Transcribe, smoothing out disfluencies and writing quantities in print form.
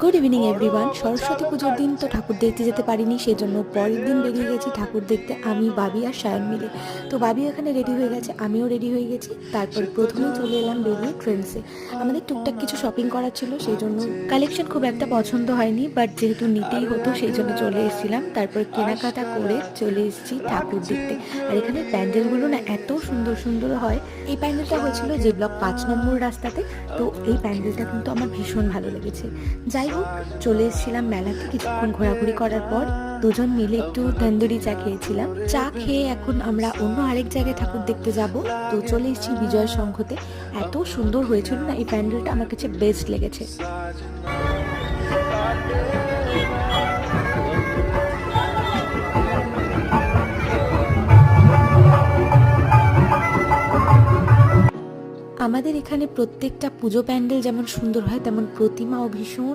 Good evening everyone. Saraswati পুজোর দিন তো ঠাকুর দেখতে যেতে পারিনি, সেই জন্য পরের দিন বেরিয়ে গেছি ঠাকুর দেখতে আমি, বাবি আর সায়ন মিলে। তো বাবি এখানে রেডি হয়ে গেছে, আমিও রেডি হয়ে গেছি। তারপর প্রথমেই চলে এলাম বেরিয়ে ট্রেন্ডসে। আমাদের টুকটাক কিছু শপিং করার ছিল, সেই জন্য কালেকশন খুব একটা পছন্দ হয়নি, বাট যেহেতু নিতেই হতো সেই জন্য চলে এসেছিলাম। তারপর কেনাকাটা করে চলে এসেছি ঠাকুর দেখতে। আর এখানে প্যান্ডেলগুলো না এত সুন্দর সুন্দর হয়। এই প্যান্ডেলটা হয়েছিল যে ব্লক 5 নম্বর রাস্তাতে। তো এই প্যান্ডেলটা কিন্তু আমার ভীষণ ভালো লেগেছে। যাই হোক, চলে এসেছিলাম মেলাতে। কিছুক্ষণ ঘোরাঘুরি করার পর দুজন মিলে একটু তন্দুরি চা খেয়েছিলাম। চা খেয়ে এখন আমরা অন্য আরেক জায়গায় ঠাকুর দেখতে যাব। তো চলে এসেছি বিজয় সংঘতে। এত সুন্দর হয়েছিল না এই প্যান্ডেলটা, আমার কাছে বেস্ট লেগেছে। আমাদের এখানে প্রত্যেকটা পুজো প্যান্ডেল যেমন সুন্দর হয়, তেমন প্রতিমাও ভীষণ